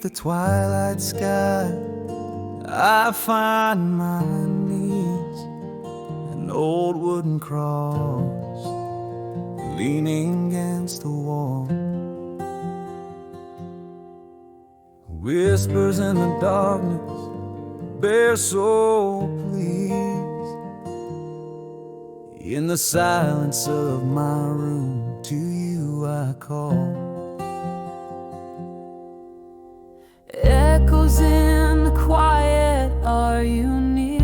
the twilight sky, I find my knees, an old wooden cross leaning against the wall. Whispers in the darkness bear so please. In the silence of my room, to you I call. Echoes in the quiet, are you near?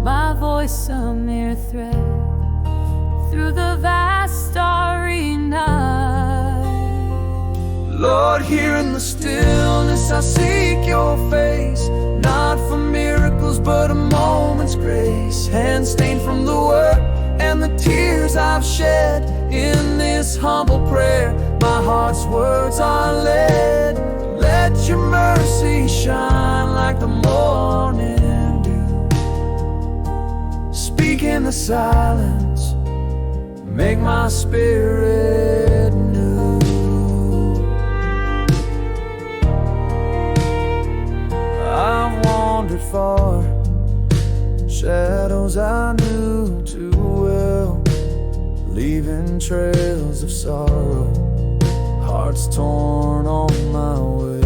My voice a mere thread through the vast starry night. Lord, here in the stillness I seek your face, not for miracles but a moment's grace, hand stained from the work and the tears I've shed. In this humble prayer my heart's words are led. Let your mercy shine like the morning dew. Speak in the silence, make my spirit new. I've wandered far, shadows I knew too well, leaving trails of sorrow, hearts torn on my way.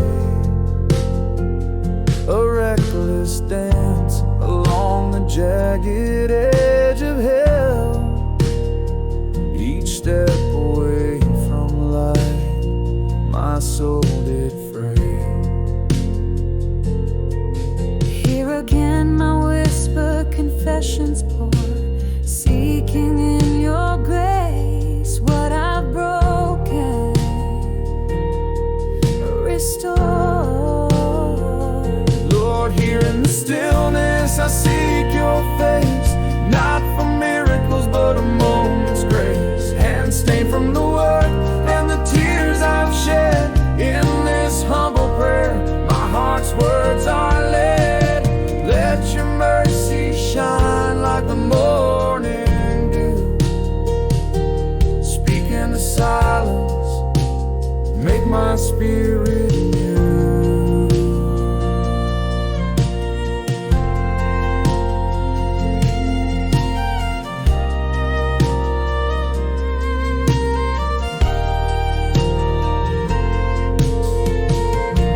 A reckless dance along the jagged edge of hell, each step away from light my soul did fray. Here again my whisper confessions pour, seeking in your grace what I've broken, restore. Lord, here in the stillness I seek your face, not for miracles but a moment's grace, hand stained from the work and the tears I've shed. In this humble prayer my heart's words are led. Let your mercy shine like the morning dew. Speak in the silence, make my spirit new.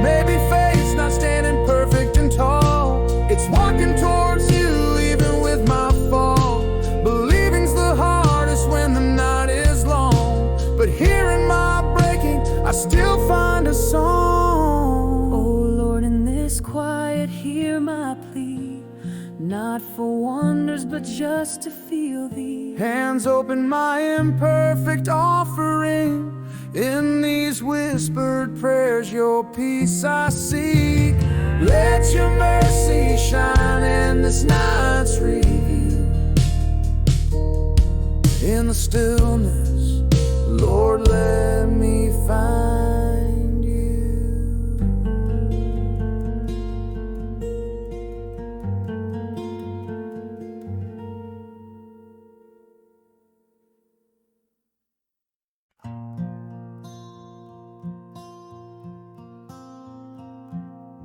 Maybe faith's not standing perfect and tall, it's walking towards you even with my fall. Believing's the hardest when the night is long, but here in my breaking I still find a song. Oh Lord, in this quiet hear my plea, not for wonders but just to feel thee. Hands open my imperfect offering, in these whispered prayers your peace I seek. Let your mercy shine in this night's review. In the stillness, Lord, let me find you.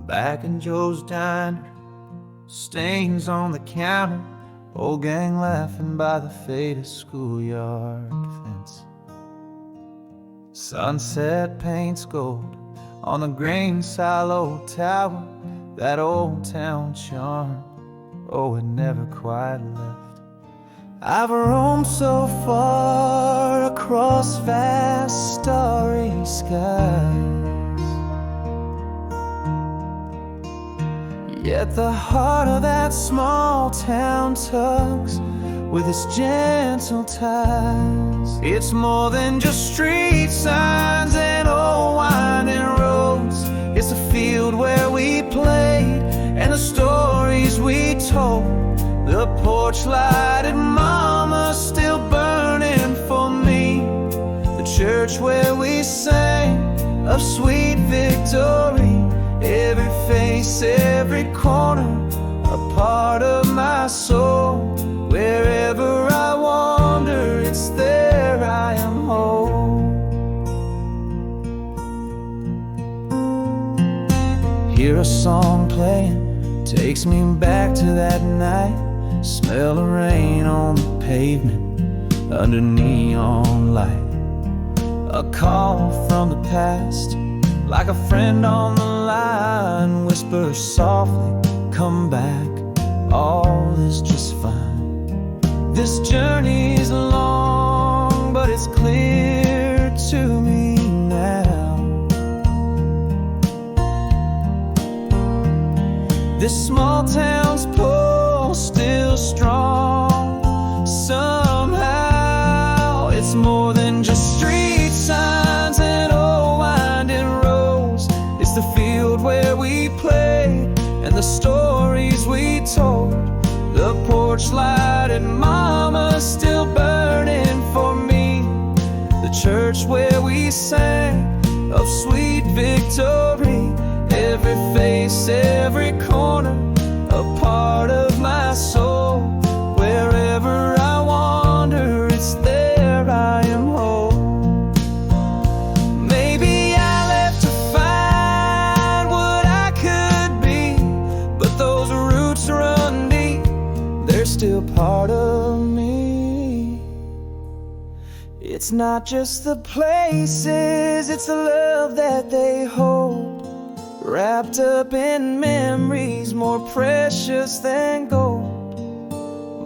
Back in Joe's diner, stains on the counter, old gang laughing by the faded schoolyard fence. Sunset paints gold on the green silo tower, that old town charm, oh, it never quite left. I've roamed so far across vast starry skies, yet the heart of that small town tugs with its gentle ties. It's more than just street signs and old winding roads. It's a field where we played and the stories we told. The porch lighted mama still burning for me. The church where we sang of sweet victory. Every face, every corner, a part of my soul. Wherever I wander, it's there I am whole. Hear a song playing, takes me back to that night. Smell of rain on the pavement under neon light. A call from the past, like a friend on the line, whispers softly, come back, all is just fine. This journey's long, but it's clear to me now. This small town's pull still strong. Somehow it's more than just street signs and old winding roads. It's the field where we played and the stories we told. The porch light and mama still burning for me. The church where we sang of sweet victory. Every face, every corner, a part of my soul. Wherever I wander, it's there I am whole. Maybe I left to find what I could be, but those roots run deep, they're still part of me. It's not just the places, it's the love that they hold, wrapped up in memories more precious than gold.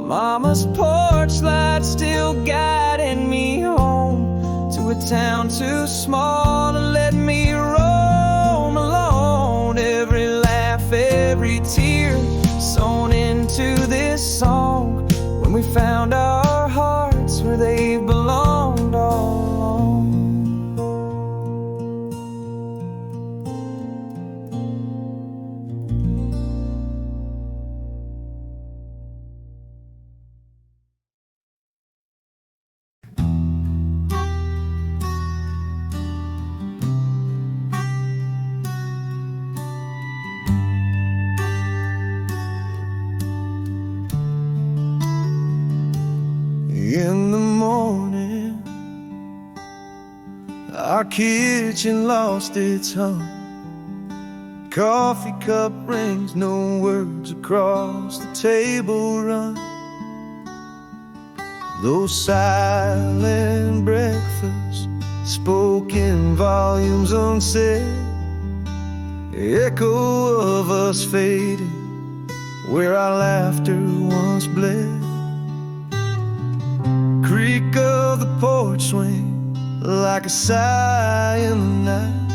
Mama's porch light still guiding me home to a town too small to let me roam alone. Every laugh, every tear sewn into this song, when we found our hearts where they belonged all along. In the morning, our kitchen lost its hum. Coffee cup rings, no words across the table run. Those silent breakfasts, spoken volumes unsaid, echo of us fading where our laughter once bled. Creak of the porch swing like a sigh in the night.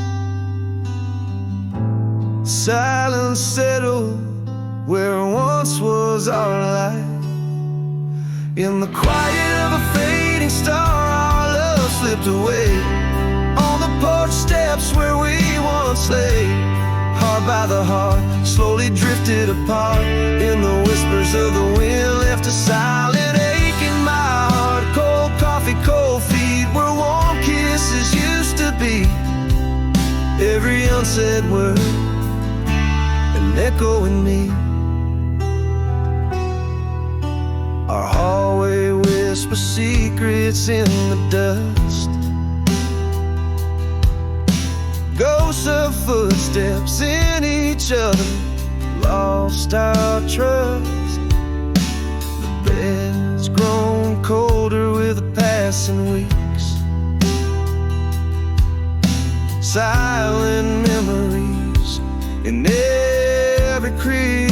Silence settled where once was our light. In the quiet of a fading star, our love slipped away on the porch steps where we once lay. Heart by the heart, slowly drifted apart. In the whispers of the wind, left a silent ache in my heart. Cold coffee, cold feet, where warm kisses used to be. Every unsaid word, an echo in me. Our hallway whispers secrets in the dust. Ghosts of footsteps in each other, lost our trust. The bed's grown colder with the passing weeks. Silent memories in every creek.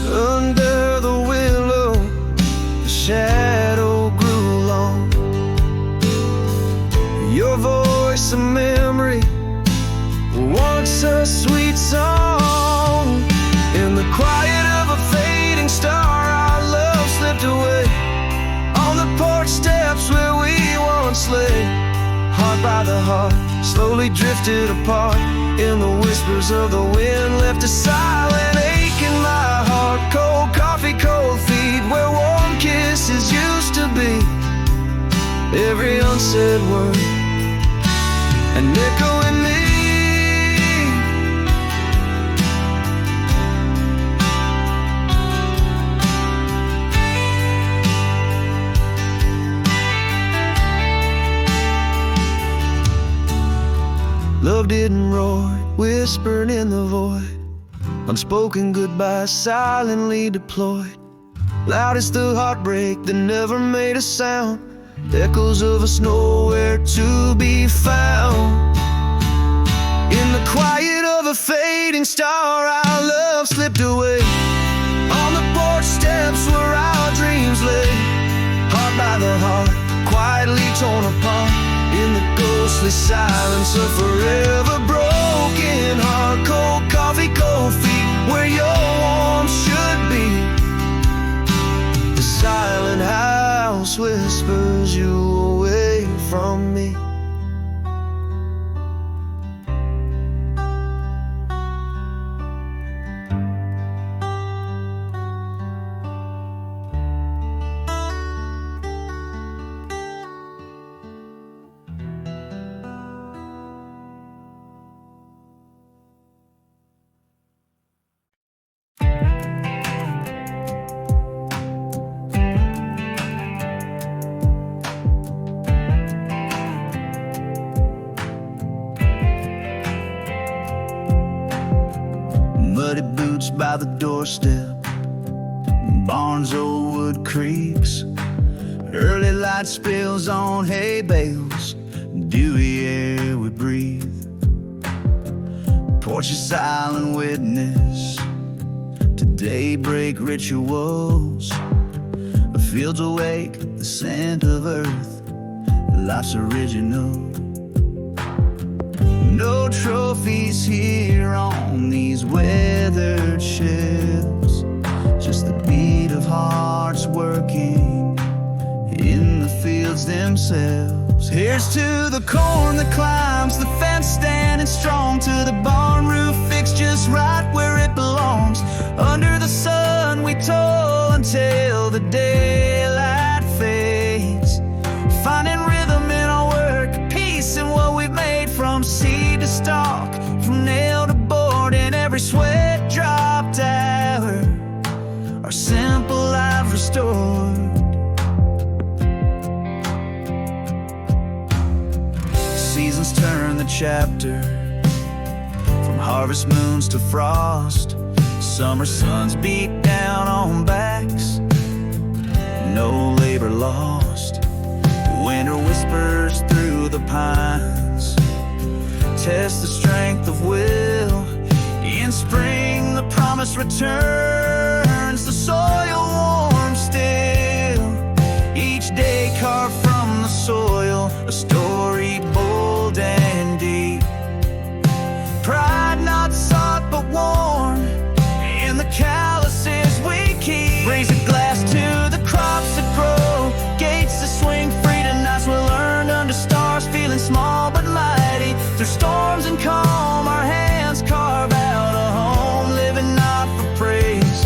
Under the willow, the shadow grew long. Your voice, a memory, once a sweet song. In the quiet of a fading star, our love slipped away on the porch steps where we once lay. Heart by the heart, slowly drifted apart. In the whispers of the wind, left a silent ache in my heart. Cold coffee, cold feet, where warm kisses used to be. Every unsaid word, an echo in me. Love didn't roar, whispered in the void. Unspoken goodbyes silently deployed. Loud as the heartbreak that never made a sound. Echoes of us nowhere to be found. In the quiet of a fading star, our love slipped away. On the porch steps where our dreams lay. Heart by the heart, quietly torn apart. In the ghostly silence of forever broken heart. Cold coffee, cold feet, where your warmth should be. The silent house whispers you away from me. Muddy boots by the doorstep, barns old wood creaks, early light spills on hay bales, dewy air we breathe. Porch is silent witness to daybreak rituals. The fields awake, the scent of earth, life's original. No trophies here on these weathered ships, just the beat of hearts working in the fields themselves. Here's to the corn that climbs the fence, standing strong, to the barn roof fixed just right where it belongs. Under the sun we toil until the daylight fades, finding rhythm in our work, peace in what we've made. From seed to stalk, from nail to board, in every sweat dropped hour, our simple life restored. Seasons turn the chapter, from harvest moons to frost. Summer suns beat down on backs, no labor lost. Winter whispers through the pines, test the strength of will. In spring the promise returns, the soil warm still. Each day carved from the soil, a story bold and deep. Pride not sought but worn in the calluses we keep. Raise a glass to the crops that grow, gates that swing free to nights we'll learn under stars, feeling small but mighty. Through storms and calm, our hands carve out a home, living not for praise,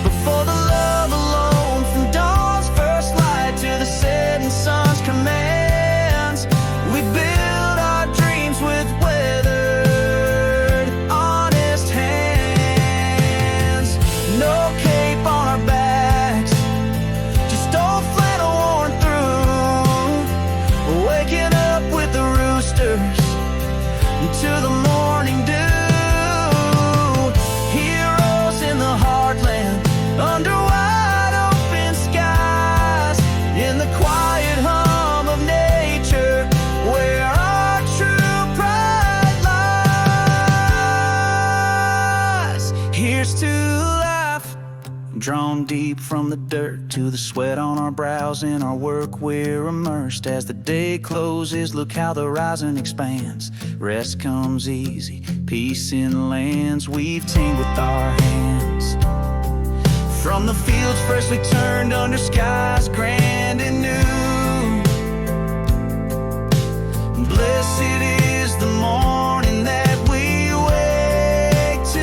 but for the love alone. From dawn's first light to the setting sun's commands, we build our dreams with weathered, honest hands. No cape on our backs, just old flannel worn through, waking up with the roosters to the morning dew. Heroes in the heartland, under wide open skies, in the quiet hum of nature, where our true pride lies. Here's to life, drawn deep from the dirt, to the sweat on our brows. In our work we're immersed. As the day closes, look how the horizon expands. Rest comes easy, peace in lands we've tamed with our hands. From the fields first we turned, under skies grand and new. Blessed is the morning that we wake to.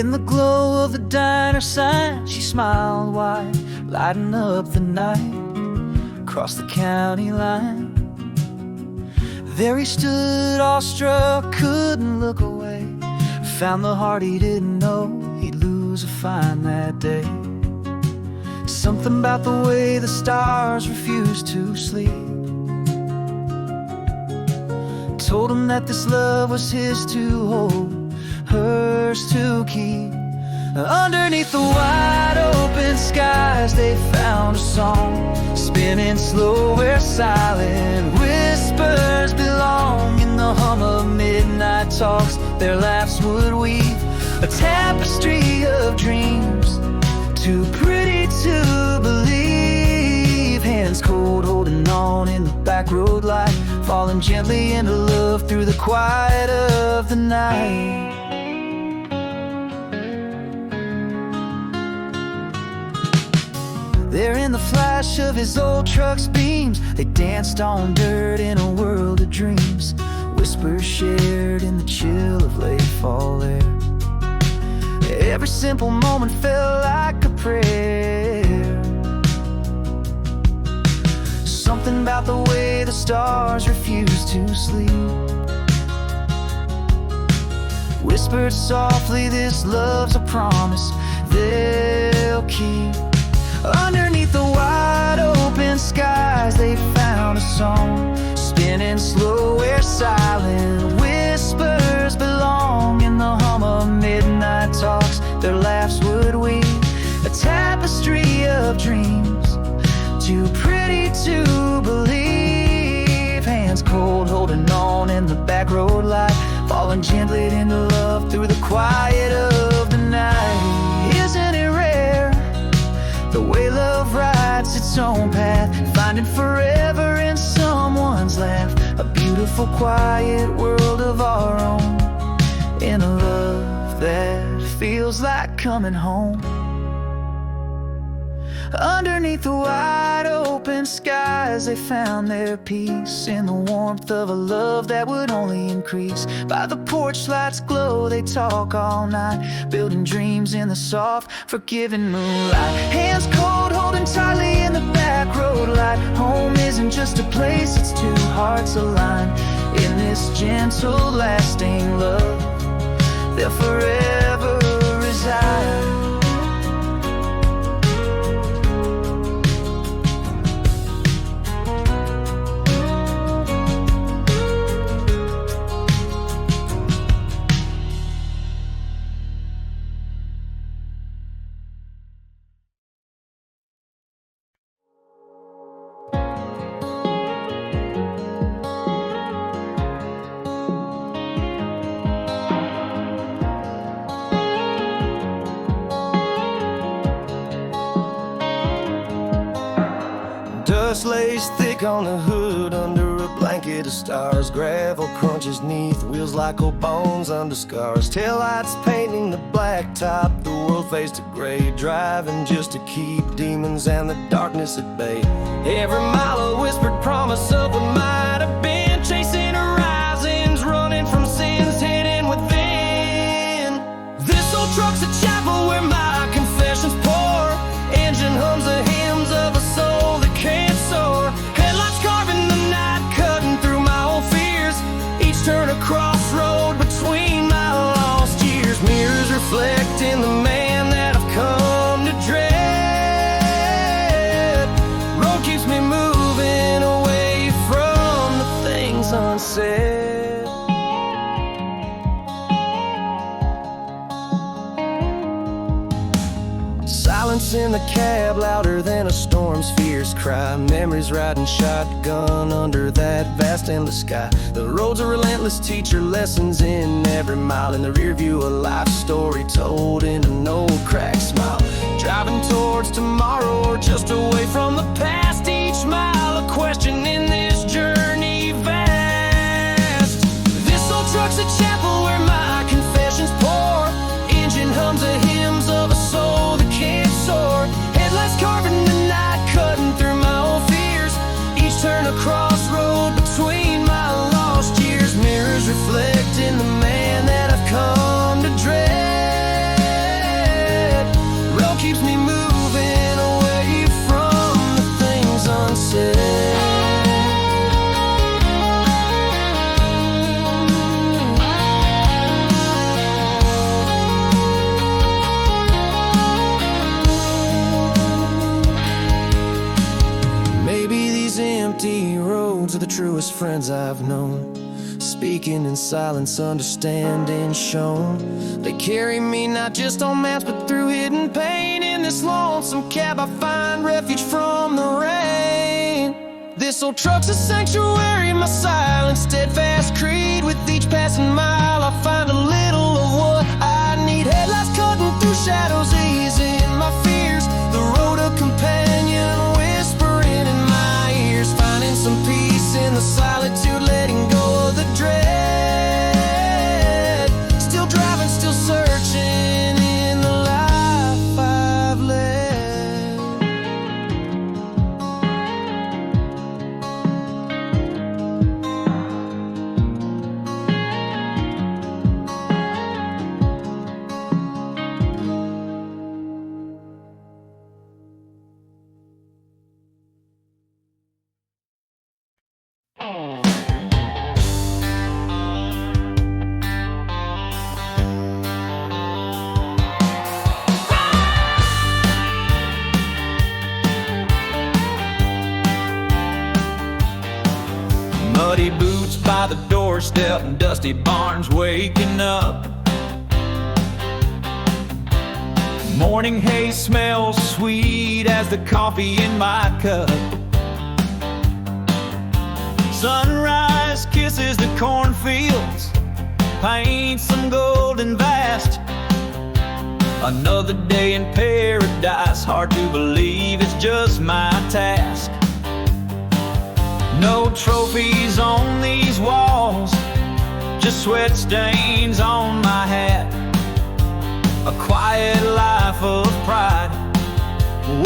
In the glow of the diner sign, she smiled wide, lighting up the night across the county line. There he stood, awestruck, couldn't look away. Found the heart he didn't know he'd lose a find that day. Something about the way the stars refused to sleep told him that this love was his to hold, hers to keep. Underneath the wide open skies they found a song, spinning slow where silent whispers belong. In the hum of midnight talks their laughs would weave a tapestry of dreams, too pretty to believe. Hands cold holding on in the back road light, falling gently into love through the quiet of the night. There in the flash of his old truck's beams, they danced on dirt in a world of dreams. Whispers shared in the chill of late fall air. Every simple moment felt like a prayer. Something about the way the stars refused to sleep whispered softly, this love's a promise they'll keep. Underneath the wide open skies they found a song, spinning slow where silent whispers belong. In the hum of midnight talks their laughs would weave a tapestry of dreams, too pretty to believe. Hands cold holding on in the back road light, falling gently into love through the quiet of the night. Isn't it rare the way love writes its own path, finding forever in someone's laugh, a beautiful quiet world of our own, in a love that feels like coming home. Underneath the wide open skies they found their peace, in the warmth of a love that would only increase. By the porch lights glow they talk all night, building dreams in the soft forgiving moonlight. Hands cold holding tightly in the back road light. Home isn't just a place, it's two hearts aligned. In this gentle lasting love they'll forever reside. Dust lays thick on the hood under a blanket of stars. Gravel crunches neath wheels like old bones under scars. Taillights painting the blacktop, the world fades to gray. Driving just to keep demons and the darkness at bay. Every mile a whispered promise of what might have been. Chasing horizons, running from sins hidden within. This old truck's a chapel where my confessions pour. Engine hums the hymns of a soul that can't soar. Headlights carving the night, cutting through my old fears. Each turn a crossroad between my lost years. Mirrors reflecting the man that I've come to dread. Road keeps me moving away from the things unsaid. Silence in the cab, louder than a storm's fierce cry. Memories riding shotgun under that vast endless sky. The road's a relentless teacher, lessons in every mile. In the rear view, a life story told in an old cracked smile. Driving towards tomorrow or just away from the past. Each mile a question in this journey vast. This old truck's a chapel where my confessions pour. Engine hums the hymns of a soul that can't soar. Headlights carving the night, cutting through my old fears. Each turn a crossroad between my lost years. Mirrors reflecting the man that I've come to dread. best friends I've known. Speaking in silence, understanding shown. They carry me not just on maps, but through hidden pain. In this lonesome cab, I find refuge from the rain. This old truck's a sanctuary, my silent, steadfast creed. With each passing mile, I find a little of what I need. Headlights cutting through shadows, easing my fears. The road a companion, whispering in my ears. Finding some peace in the solitude, letting go of the dread. Still driving, still searching in the life I've led. Muddy boots by the doorstep and dusty barns waking up. Morning hay smells sweet as the coffee in my cup. Sunrise kisses the cornfields, paints some golden vast. Another day in paradise, hard to believe it's just my task. No trophies on these walls, just sweat stains on my hat. A quiet life of pride,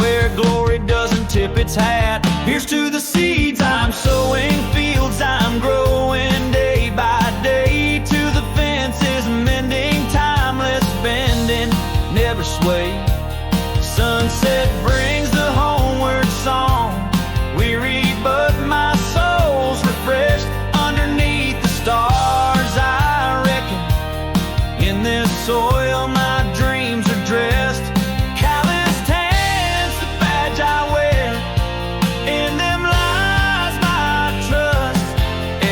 where glory doesn't tip its hat. Here's to the seeds I'm sowing, fields I'm growing day by day. To the fences mending, timeless bending, never sway. Sunset brings the homeward song, weary but my soul's refreshed underneath the stars. I reckon in this soil my dreams are dressed. Calloused hands, the badge I wear, in them lies my trust.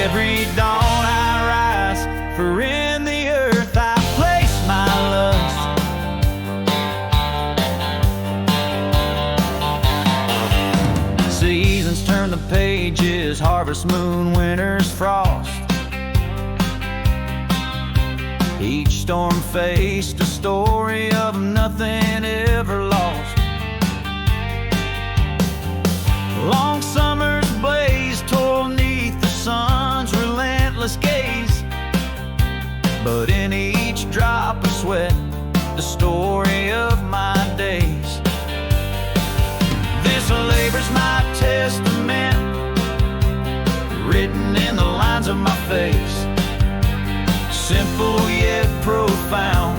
Every dawn I rise, for in the earth I place my lust. Seasons turn the pages, harvest moon, winter's frost. Each storm faced a story of nothing ever lost. Long summers blaze, toil neath the sun's relentless gaze. But in each drop of sweat, the story of my days. This labor's my testament, written in the lines of my face. Simple yet profound,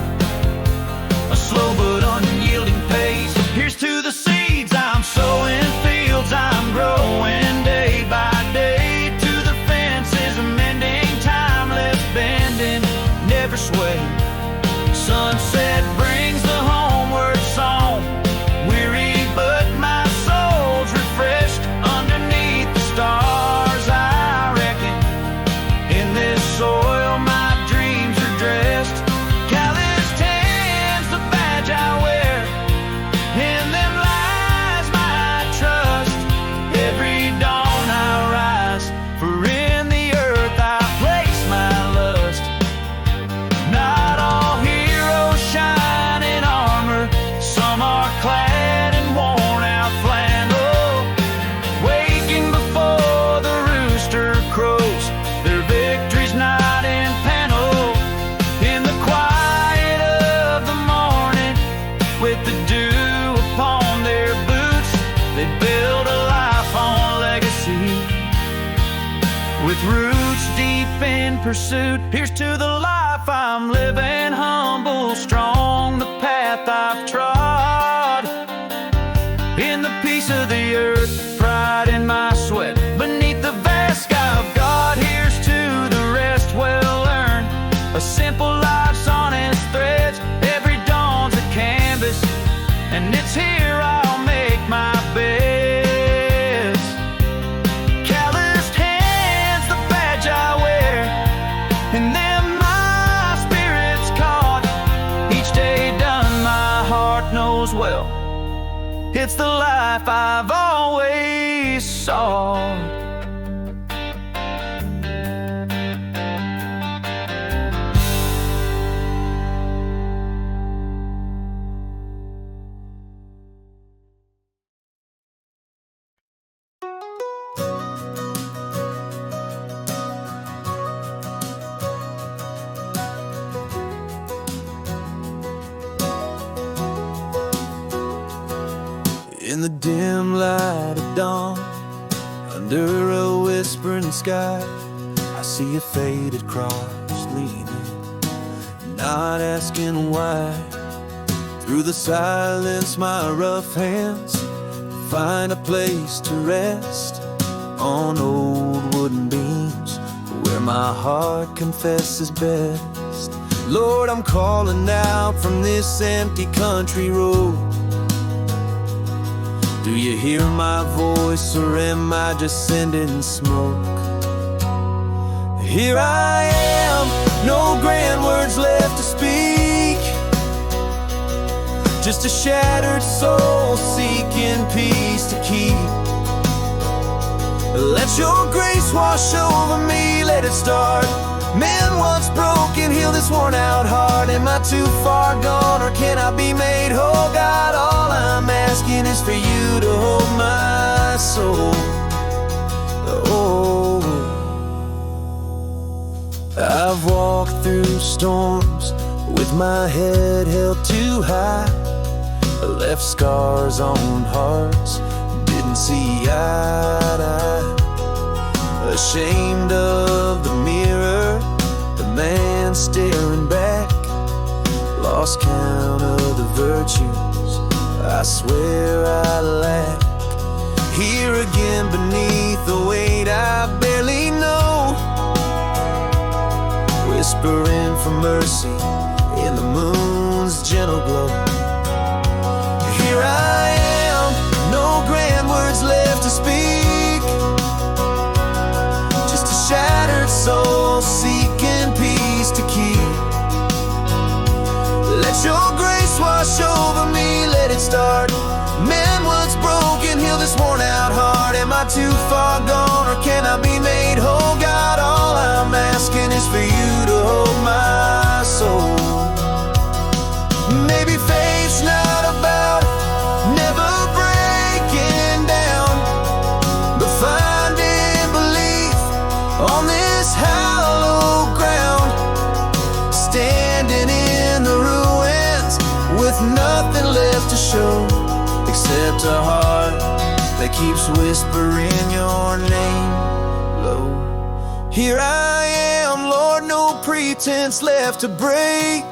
a slow but unyielding pace. Here's to the seeds I'm sowing, fields I'm growing day by day. To the fences mending, timeless bending, never sway. Sunset brings the homeward song, weary but my soul's refreshed underneath the stars. I reckon in this soil my dressed. Calloused hands, the badge I wear, in them lies my trust. Every dawn I rise, for in the earth I place my lust. Not all heroes shine in armor, some are clad in worn out flannel. Waking before the rooster crows, their victory's not in panel. In the quiet of the morning, with the dew upon their boots, they build a life on legacy, with roots deep in pursuit. Here's to the life I'm living, humble, strong, the path I've trod. In the peace of the earth, pride in my sweat, beneath the vast sky of God. Here's to the rest, well earned, a simple life's honest threads. Every dawn's a canvas, and it's here I'll make my beds. Calloused hands, it's the life I've always sought. In the dim light of dawn, under a whispering sky, I see a faded cross leaning, not asking why. Through the silence, my rough hands find a place to rest on old wooden beams, where my heart confesses best. Lord, I'm calling out from this empty country road. Do you hear my voice, or am I just sending smoke? Here I am, no grand words left to speak, just a shattered soul seeking peace to keep. Let your grace wash over me, let it start. Man, once broken, heal this worn out heart. Am I too far gone, or can I be made whole? God, all I'm asking is for you to hold my soul. Oh, I've walked through storms with my head held too high. I left scars on hearts, didn't see eye to eye. Ashamed of the mirror, the man staring back, lost count of the virtues I swear I lack. Here again beneath the weight I barely know, whispering for mercy in the moon's gentle glow. Here I am, no grand words left to speak, just a shattered soul seeking peace to keep. Let your grace wash over me, let it start. Man, once broken, heal this worn out heart. Am I too far gone, or can I be made whole? God, all I'm asking is for you to hold my soul. Maybe faith's not about never breaking down, but finding belief on this hallowed ground, standing in the ruins with nothing left to show except a heart that keeps whispering your name low. Here I am, Lord, no pretense left to break.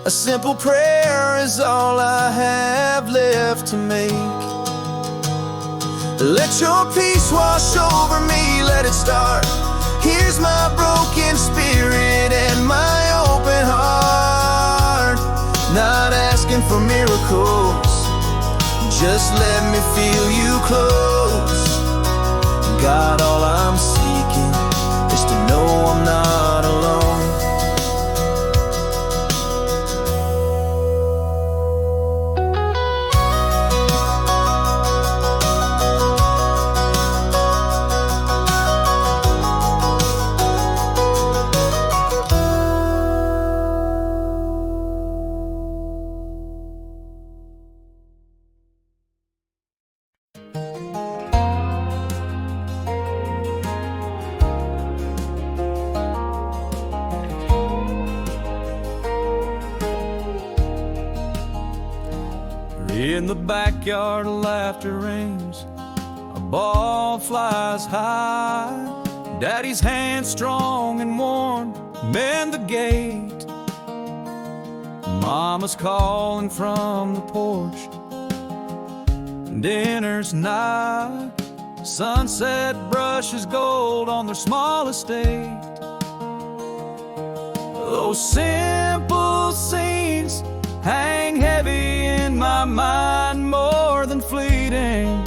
A simple prayer is all I have left to make. Let your peace wash over me, let it start. Here's my broken spirit and my open heart. Not asking for miracles, just let me feel you close. God, all I'm seeking is to know I'm not alone. In the backyard, laughter rings, a ball flies high. Daddy's hand strong and warm, mend the gate. Mama's calling from the porch, dinner's nigh. Sunset brushes gold on their small estate. Those simple scenes hang heavy in my mind, more than fleeting.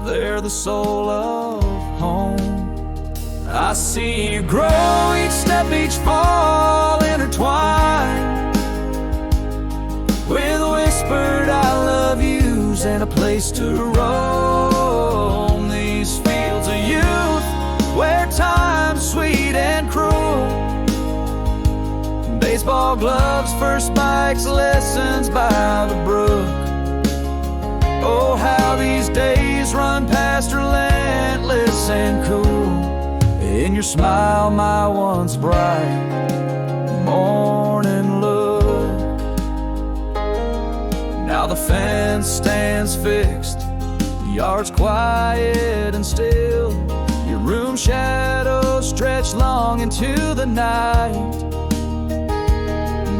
They're the soul of home. I see you grow each step, each fall intertwined with whispered I love you a place to roam these fields of youth, where time's sweet and cruel. Baseball gloves, first bikes, lessons by the brook. Oh, how these days run past, relentless and cool. In your smile, my once bright morning look. Now the fence stands fixed, the yard's quiet and still. Your room shadows stretch long into the night.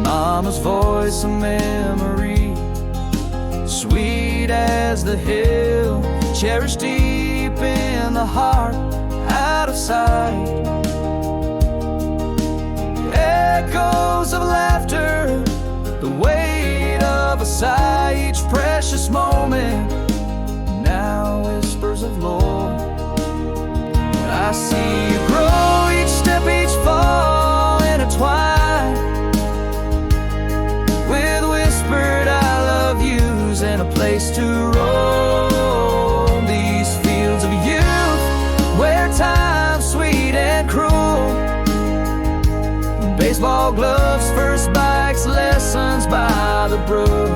Mama's voice a memory, sweet as the hill, cherished deep in the heart, out of sight. Echoes of laughter, the weight of a sigh, each precious moment, now whispers of lore. I see you grow, each step, each fall intertwined, with whispered I love yous and a place to roam these fields of youth, where time's sweet and cruel. Baseball gloves, first bikes, lessons by the brook.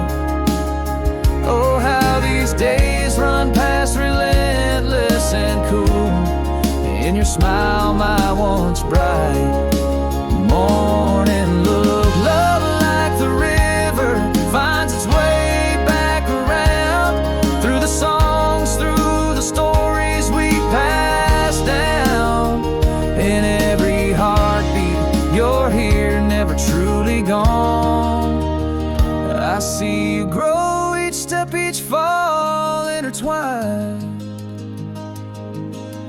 Oh, how these days run past, relentless and cool. In your smile, my once bright morning look. Love like the river finds its way back around, through the songs, through the stories we pass down. In every heartbeat, you're here, never truly gone. I see you grow, each step, each fall intertwined,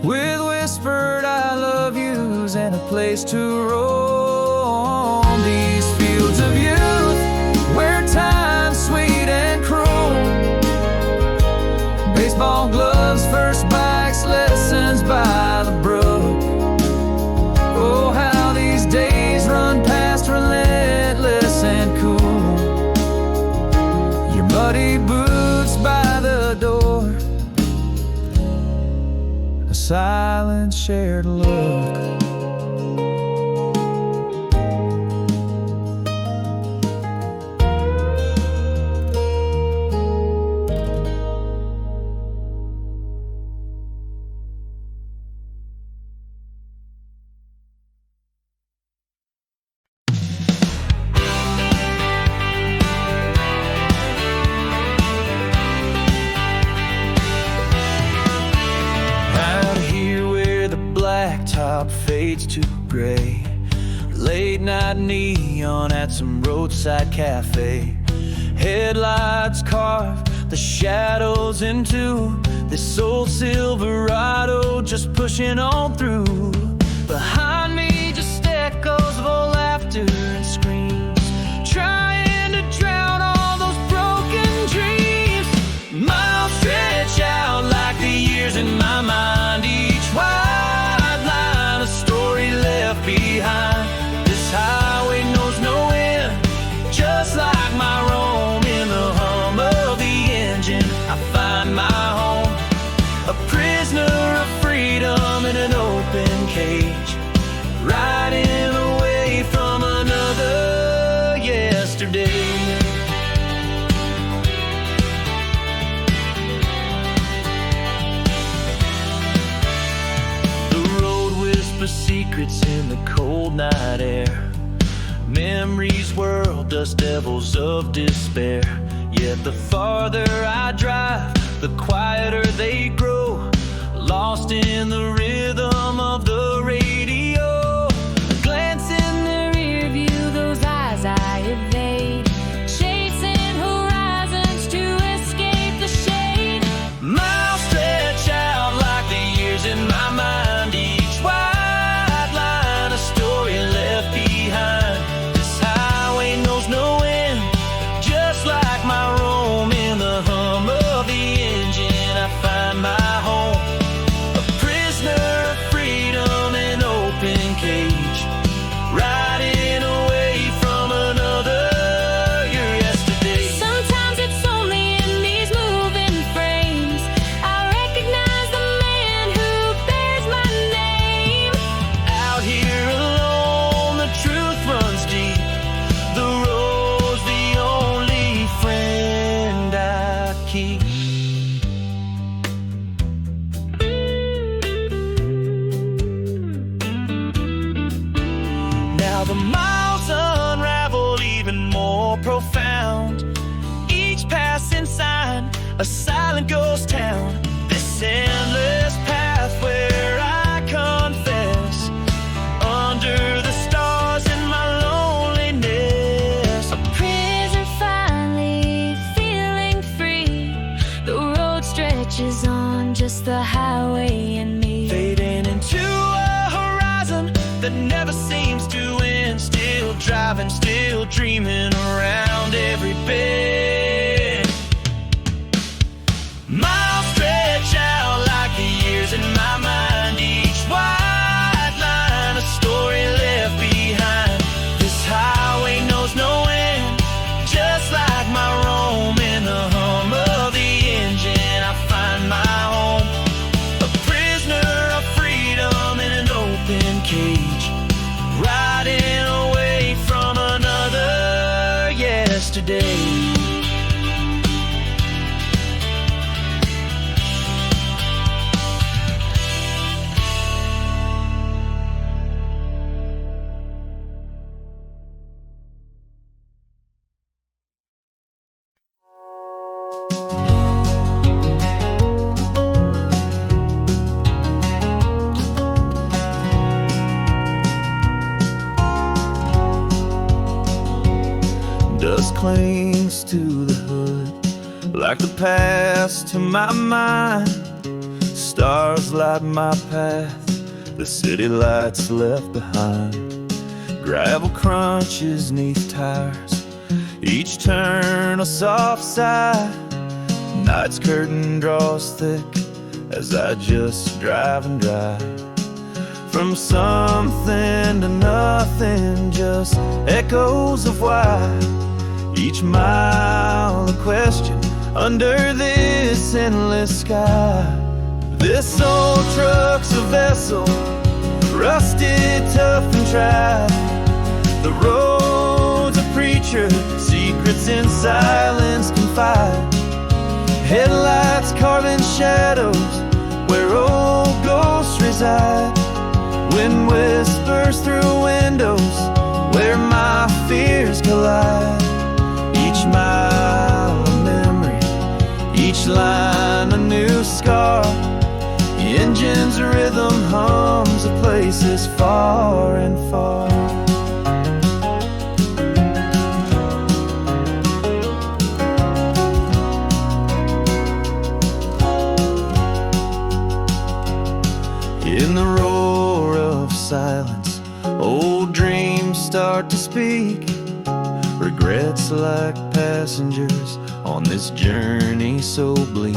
with whispered I love yous and a place to roam these fields of youth, where time's sweet and cruel. Baseball gloves, first bikes, lessons by the brook. Oh, how these days run past, relentless and cool. Your muddy boots by the door, a silent shared look. Fades to gray, late night neon at some roadside cafe. Headlights carve the shadows into this old Silverado, just pushing on through. Behind me just echoes of old laughter and screams, trying to drown all those broken dreams. Miles stretch out like the years in my mind, each wide line a story left behind. This highway knows no end, just like my Rome. In the hum of the engine I find my home, a prisoner of freedom in an open cage, riding away from another yesterday. Secrets in the cold night air, memories whirl, dust devils of despair. Yet the farther I drive, the quieter they grow, lost in the rhythm of the radio. A glance in the rear view, those eyes I evade, chasing horizons to escape the shade. Miles stretch out like the years in my mind, each wide my home, a prisoner of freedom in how the miles unravel even more profound. Each passing sign, a silent ghost town. This endless path where I confess, under the stars in my loneliness. A prisoner finally feeling free. The road stretches on, just the highway and me. Fading into a horizon that never seems to end. Still driving, still dreaming around every bend. Miles stretch out like the years in my mind. Each white line, a story left behind. This highway knows no end, just like my Rome. In the hum of the engine, I find my home. A prisoner of freedom in an open cage, riding away from another yesterday. Dust clings to the hood like the past to my mind. Stars light my path, the city lights left behind. Gravel crunches neath tires, each turn a soft sigh. Night's curtain draws thick as I just drive and drive. From something to nothing, just echoes of why. Each mile a question under this endless sky. This old truck's a vessel, rusted, tough and tried. The road's a preacher, secrets in silence confide. Headlights carving shadows where old ghosts reside. Wind whispers through windows where my fears collide. Each mile a memory, each line a new scar. The engine's rhythm hums of places far and far. In the roar of silence, old dreams start to speak. Regrets like passengers on this journey so bleak.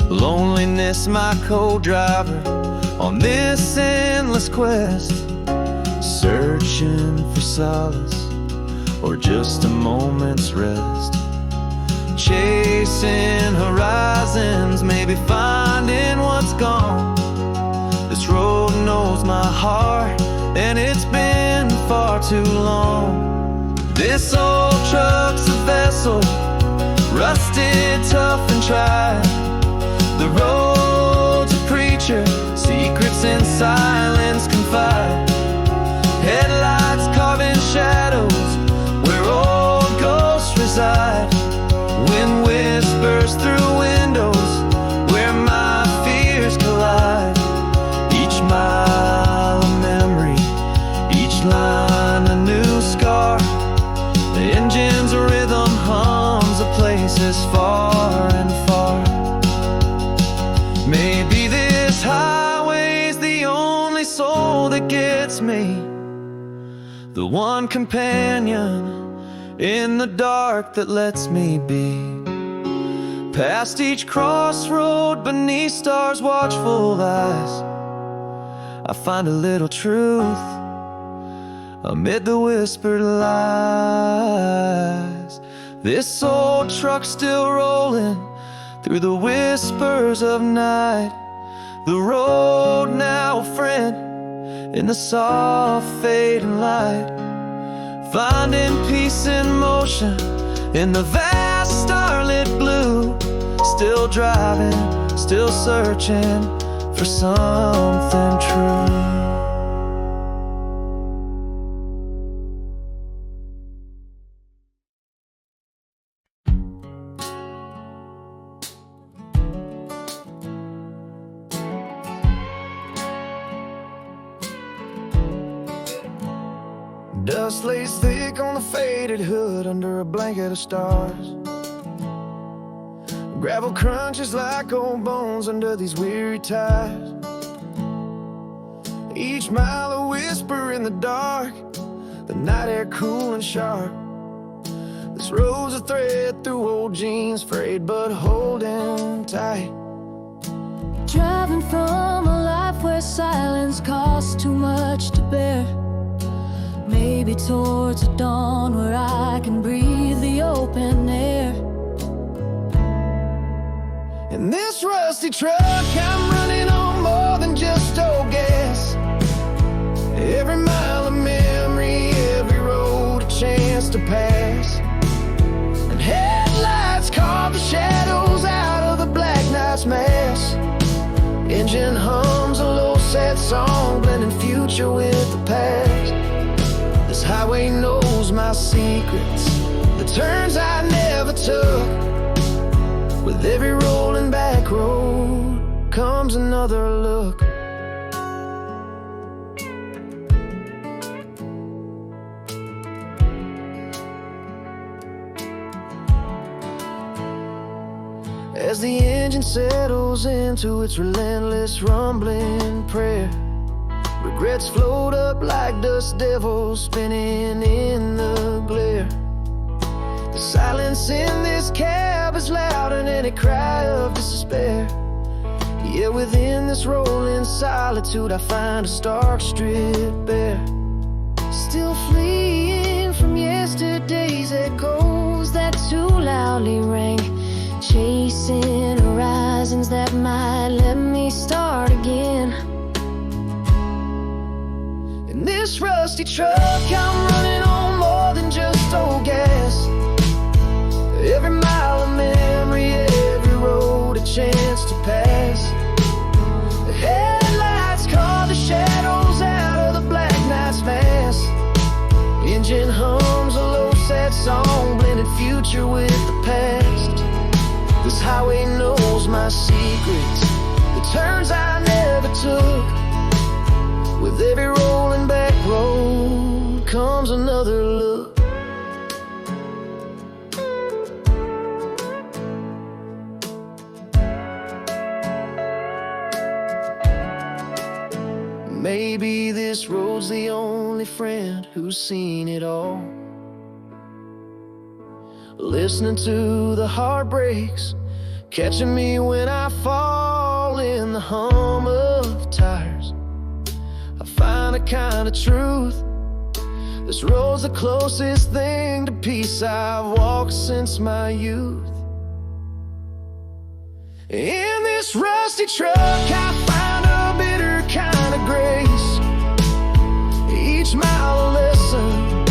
Loneliness my co-driver on this endless quest, searching for solace or just a moment's rest. Chasing horizons, maybe finding what's gone. This road knows my heart, and it's been far too long. This old truck's a vessel, rusted, tough and tried. The road's a preacher, secrets in silence confide. Headlights carving shadows where old ghosts reside. Wind whispers through windows where my fears collide. Each mile a memory, each line a new scar. The engine's rhythm hums of places far and far. Maybe this highway's the only soul that gets me, the one companion in the dark that lets me be. Past each crossroad, beneath stars' watchful eyes, I find a little truth amid the whispered lies. This old truck's still rolling through the whispers of night. The road now a friend in the soft fading light. Finding peace in motion in the vast starlit blue. Still driving, still searching for something true. Dust lays thick on the faded hood under a blanket of stars. Gravel crunches like old bones under these weary tires. Each mile a whisper in the dark, the night air cool and sharp. This road's a thread through old jeans, frayed but holding tight. Driving from a life where silence costs too much to bear. Maybe towards a dawn where I can breathe the open air. In this rusty truck, I'm running on more than just old gas. Every mile of memory, every road a chance to pass. And headlights carve the shadows out of the black night's mass. Engine hums a low sad song, blending future with the past. This highway knows my secrets, the turns I never took. With every rolling back road comes another look. As the engine settles into its relentless rumbling prayer, regrets float up like dust devils spinning in the glare. The silence in this cab is louder than any cry of despair. Yet within this rolling solitude I find a stark strip bare. Still fleeing from yesterday's echoes that too loudly rang, chasing horizons that might let me start again. In this rusty truck I'm running on more than just old gas. Every mile of memory, every road a chance to pass. The headlights carve the shadows out of the black night's mass. Engine hums a low sad song, blending future with the past. This highway knows my secrets, the turns I never took. With every rolling back road comes another look. Maybe this road's the only friend who's seen it all. Listening to the heartbreaks, catching me when I fall. In the hum of tires I find a kind of truth. This road's the closest thing to peace I've walked since my youth. In this rusty truck I find a bitter kind of grace. Each mile a lesson,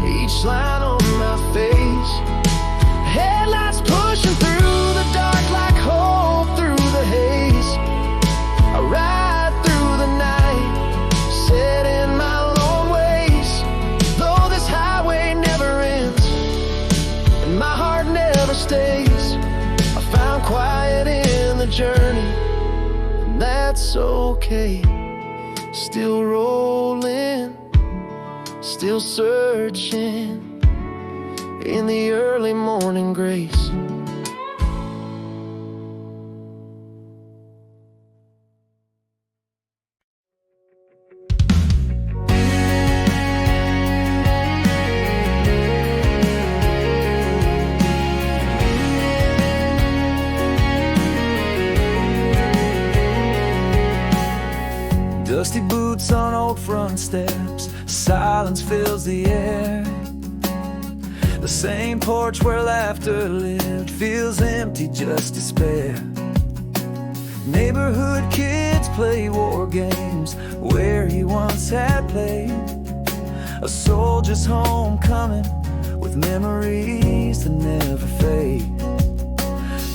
each line on my face. Headlights pushing through the dark like hope through the haze. I ride through the night, set in my lone ways. Though this highway never ends and my heart never stays, I found quiet in the journey, and that's okay. Still rolling, still searching in the early morning grace. Dusty boots on old front steps, silence fills the air. The same porch where laughter lived feels empty, just despair. Neighborhood kids play war games where he once had played. A soldier's homecoming with memories that never fade.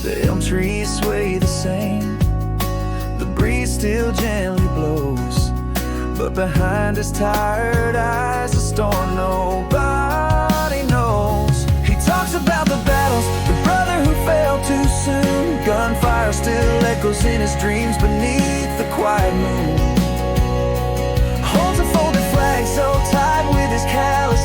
The elm trees sway the same, the breeze still gently blows, but behind his tired eyes a storm nobody knows. He talks about the battles, the brother who fell too soon. Gunfire still echoes in his dreams beneath the quiet moon. Holds a folded flag so tight with his callous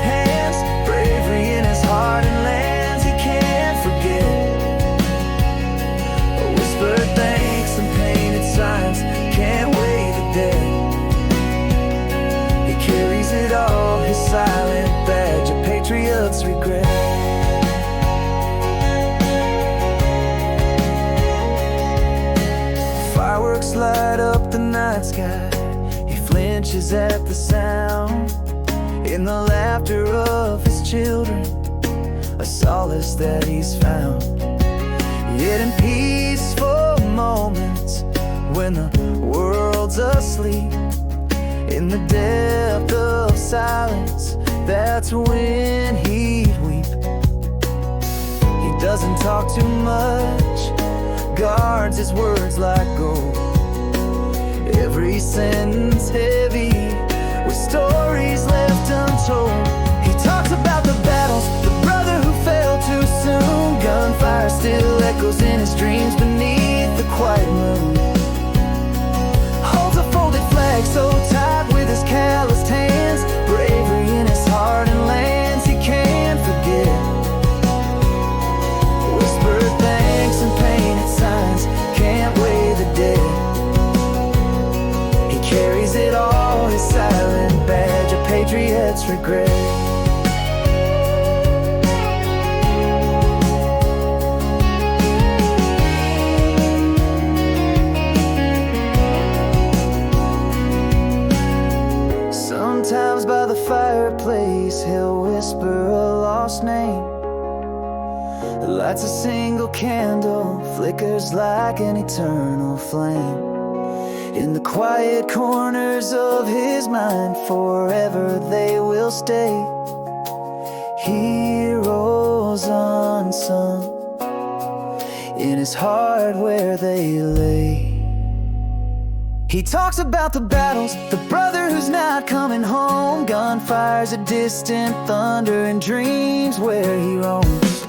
clutches at the sound, in the laughter of his children, a solace that he's found. Yet in peaceful moments, when the world's asleep, in the depth of silence, that's when he'd weep. He doesn't talk too much, guards his words like gold, every sentence heavy with stories left untold. He talks about the battles, the brother who fell too soon. Gunfire still echoes in his dreams beneath the quiet moon. Holds a folded flag so tight with his calloused hands, bravery in his heart and lands he can't forget. Whispered thanks and painted signs can't weigh the dead. He carries it all, his silent badge, a patriot's regret. Sometimes by the fireplace he'll whisper a lost name, lights a single candle, flickers like an eternal flame. In the quiet corners of his mind, forever they will stay, heroes unsung, in his heart where they lay. He talks about the battles, the brother who's not coming home. Gunfire's a distant thunder and dreams where he roams.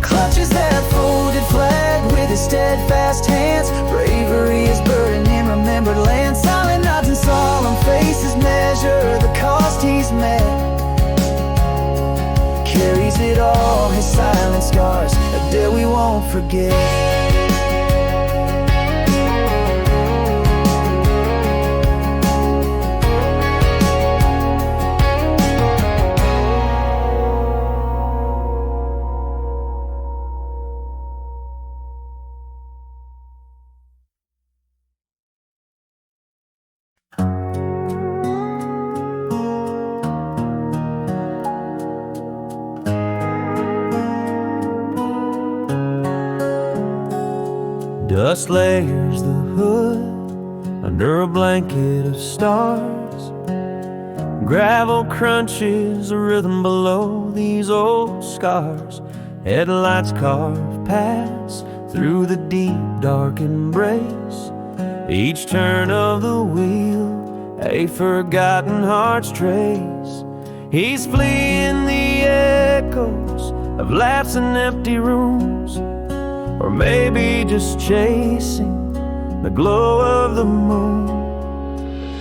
Clutches that folded flag with his steadfast hands, bravery is burdened in remembered land. Silent nods and solemn faces measure the cost he's met. Carries it all, his silent scars, a debt we won't forget. Dust layers the hood under a blanket of stars. Gravel crunches a rhythm below these old scars. Headlights carve paths through the deep dark embrace. Each turn of the wheel a forgotten heart's trace. He's fleeing the echoes of laughs in empty rooms, or maybe just chasing the glow of the moon.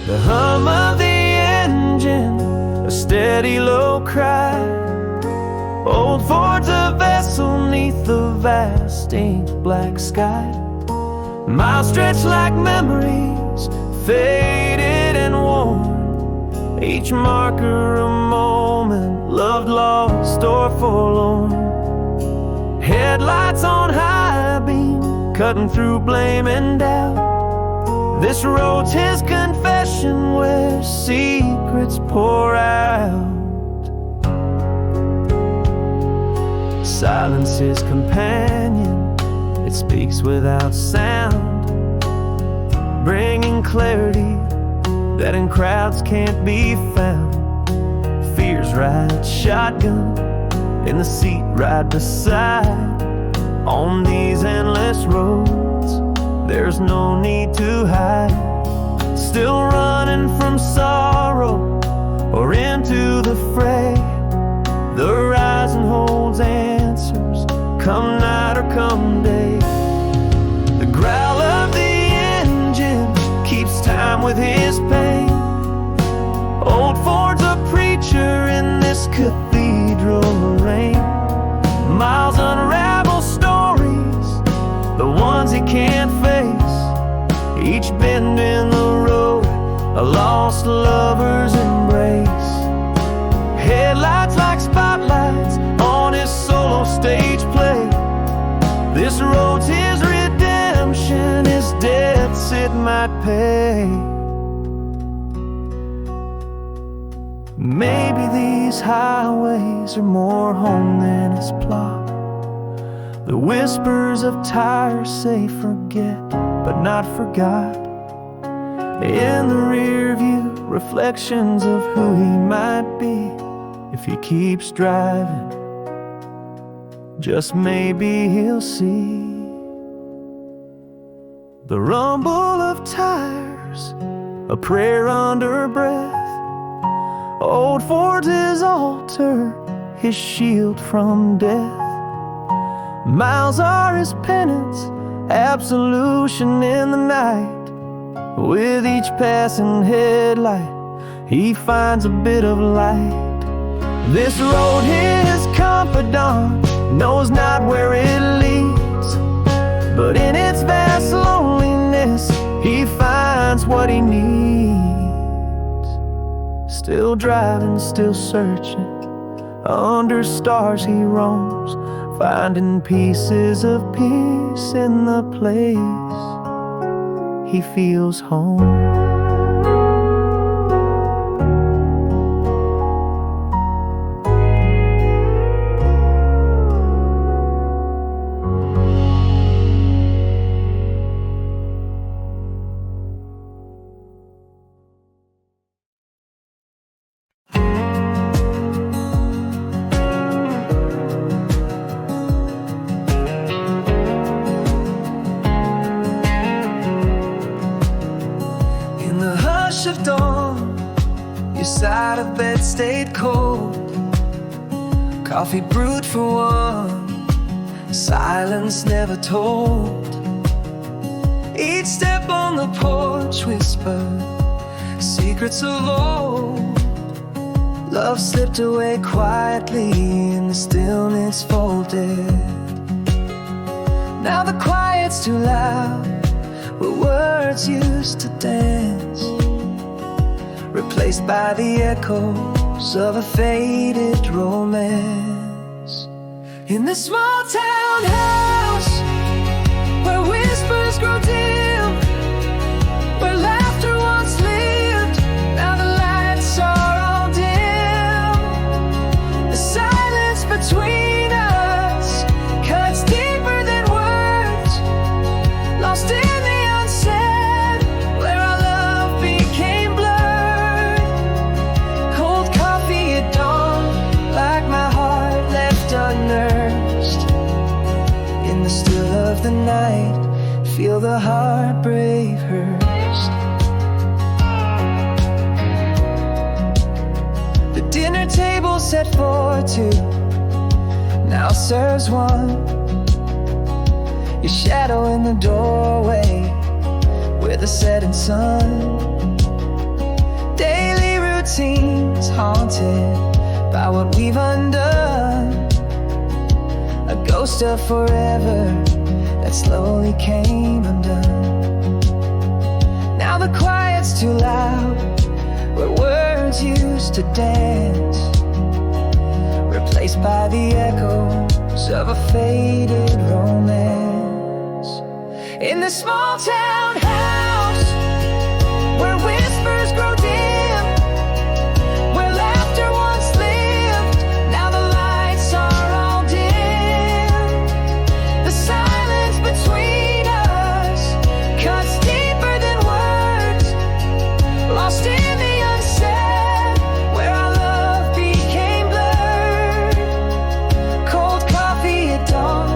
The hum of the engine, a steady low cry. Old Ford's a vessel neath the vast ink black sky. Miles stretched like memories, faded and worn. Each marker a moment, loved, lost, or forlorn. Headlights on high beam, cutting through blame and doubt. This road's his confession where secrets pour out. Silence his companion, it speaks without sound, bringing clarity that in crowds can't be found. Fears ride shotgun in the seat right beside. On these endless roads, there's no need to hide. Still running from sorrow or into the fray. The horizon holds answers, come night or come day. The growl of the engine keeps time with his pain. Old Ford's a preacher in this cathedral rain. Miles unravel stories, the ones he can't face. Each bend in the road, a lost lover's embrace. Headlights like spotlights on his solo stage play. This road's his redemption, his debts it might pay. these highways are more home than its plot. The whispers of tires say forget, but not forgot. In the rear view, reflections of who he might be if he keeps driving. Just maybe he'll see the rumble of tires, a prayer under breath. Old Ford's his altar, his shield from death. Miles are his penance, absolution in the night. With each passing headlight, he finds a bit of light. This road, his confidant, knows not where it leads, but in its vast loneliness, he finds what he needs. Still driving, still searching, under stars he roams, finding pieces of peace in the place he feels home. Of dawn, your side of bed stayed cold. Coffee brewed for one, silence never told. Each step on the porch whispered secrets of old. Love slipped away quietly and the stillness folded. Now the quiet's too loud, where words used to dance, replaced by the echoes of a faded romance. In this small town house, where whispers grow dim, where laughter once lived, now the lights are all dim. The silence between us cuts deeper than words, lost in the unsaid, where our love became blurred. Cold coffee at dawn, like my heart left unnursed. In the still of the night, feel the heartbreak hearse. The dinner table set for two now serves one. Your shadow in the doorway with the setting sun. Daily routines haunted by what we've undone. A ghost of forever that slowly came undone. Now the quiet's too loud, where words used to dance, replaced by the echoes of a faded romance. In this small town house, where whispers grow dim, where laughter once lived, now the lights are all dim. The silence between us cuts deeper than words, lost in the unsaid, where our love became blurred. Cold coffee at dawn,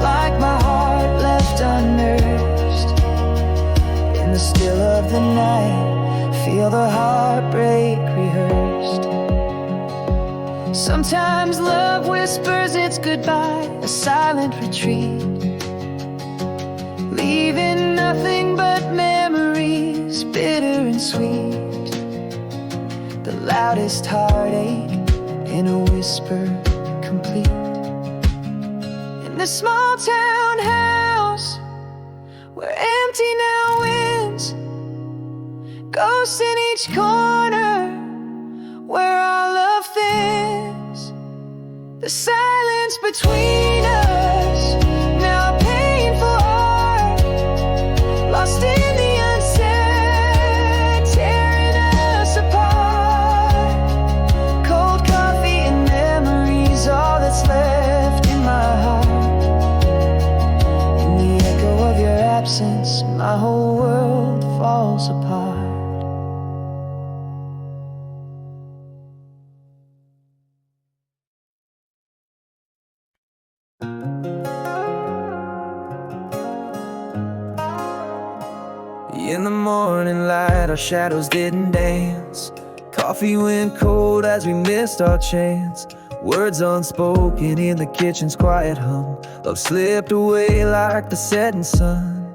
like my heart left unnursed. In the still of the night, feel the heartbreak rehearsed. Sometimes love whispers its goodbye, a silent retreat, leaving nothing but memories, bitter and sweet. The loudest heartache in a whisper complete. In this small town house, where empty now wins, ghosts in each corner, where our love thins. The silence between us, now a painful heart, lost in the unsaid, tearing us apart. Cold night our shadows didn't dance. Coffee went cold as we missed our chance. Words unspoken in the kitchen's quiet hum. Love slipped away like the setting sun.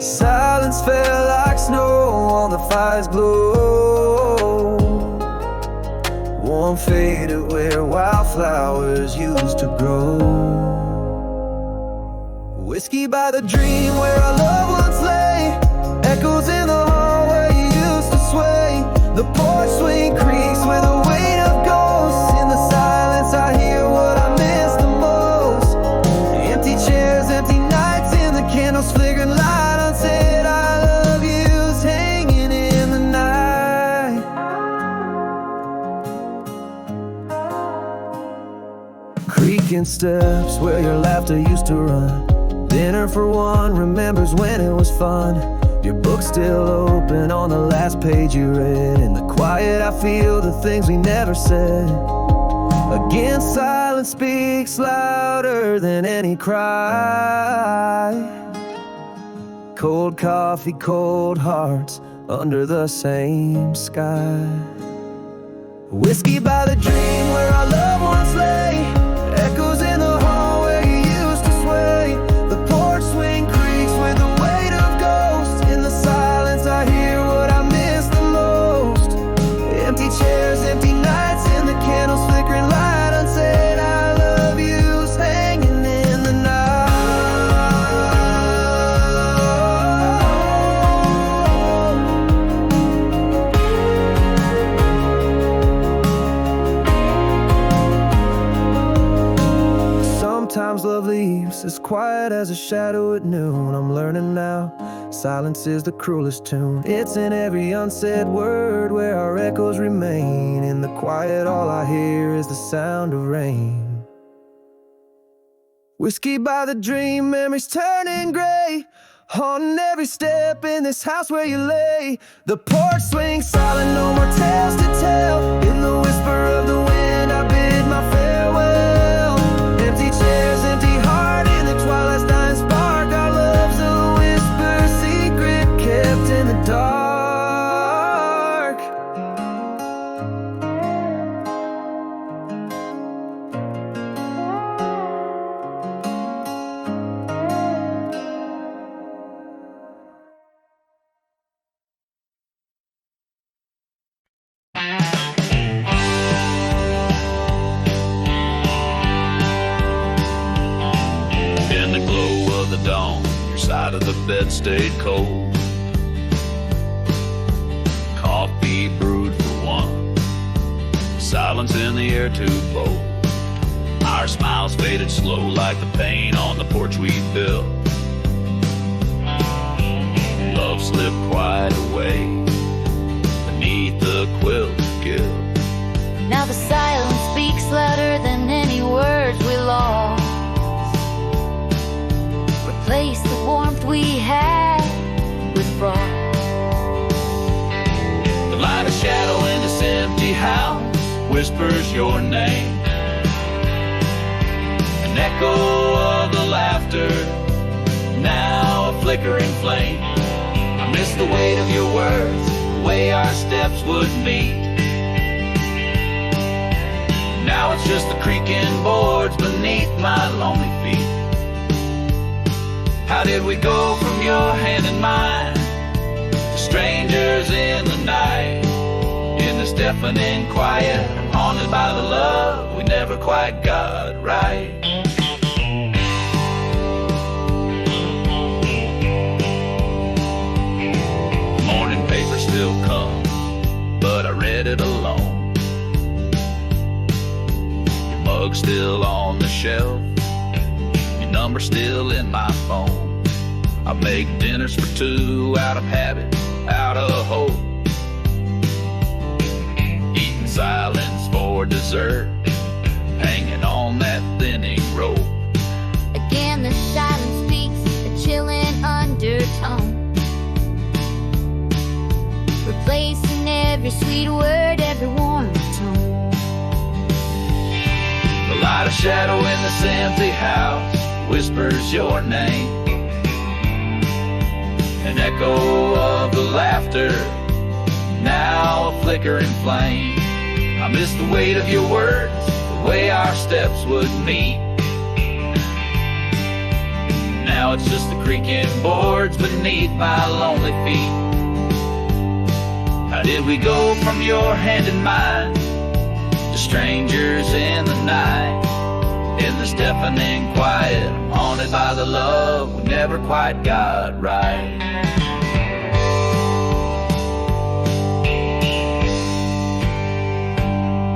Silence fell like snow on the fire's glow. Warm faded where wildflowers used to grow. Whiskey by the dream where our loved ones lay. Echoes in the hall where you used to sway. The porch swing creaks with the weight of ghosts. In the silence I hear what I miss the most. Empty chairs, empty nights in the candles flickering light. Unsaid I love you's hanging in the night. Creaking steps where your laughter used to run. Dinner for one remembers when it was fun. Your book's still open on the last page you read. In the quiet I feel the things we never said. Again silence speaks louder than any cry. Cold coffee, cold hearts under the same sky. Whiskey by the dream where our loved ones lay. Echoes in the hall where you used to sway. The porch swing creaks with the weight of ghosts. In the silence I hear what I miss the most. Empty chairs, empty nights in the candles flickering light. Unsaid I love you's hanging in the night. Sometimes love leaves as quiet as a shadow at noon. I'm learning now, silence is the cruelest tune. It's in every unsaid word where our echoes remain. In the quiet all I hear is the sound of rain. Whiskey by the dream, memories turning gray. Haunting every step in this house where you lay. The porch swings silent, no more tales to tell. In the whisper of the wind I bid my farewell. Empty chairs, empty heart in the twilight's dying spark. Our love's a whisper, secret kept in the dark. In the glow of the dawn, your side of the bed stayed cold. Coffee brewed for one, silence in the air too bold. Our smiles faded slow like the paint on the porch we built. Love slipped quiet away beneath the quilt guilt. Now the silence speaks louder than any words we lost. Replace the warmth we had with frost. The light of shadow in this empty house whispers your name. An echo of the laughter, now a flickering flame. I miss the weight of your words, the way our steps would meet. Now it's just the creaking boards beneath my lonely feet. How did we go from your hand in mine to strangers in the night? In this deafening quiet, haunted by the love we never quite got right. Morning paper still comes, but I read it alone. Your mug's still on the shelf, your number's still in my phone. I make dinners for two out of habit, out of hope. Eating silence for dessert, hanging on that thinning rope. Again the silence speaks a chilling undertone, replacing every sweet word, every warm tone. The light of shadow in this empty house whispers your name. An echo of the laughter, now a flickering flame. I miss the weight of your words, the way our steps would meet. Now it's just the creaking boards beneath my lonely feet. How did we go from your hand in mine to strangers in the night? In this deafening quiet, haunted by the love we never quite got right.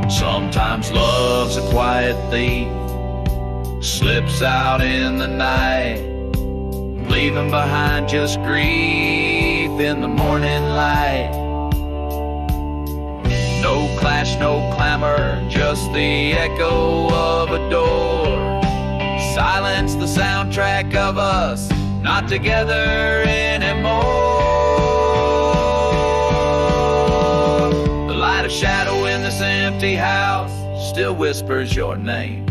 Sometimes love's a quiet thief, slips out in the night, leaving behind just grief in the morning light. No clash, no clamor, just the echo of a door. Silence, the soundtrack of us not together anymore. The light of shadow in this empty house still whispers your name.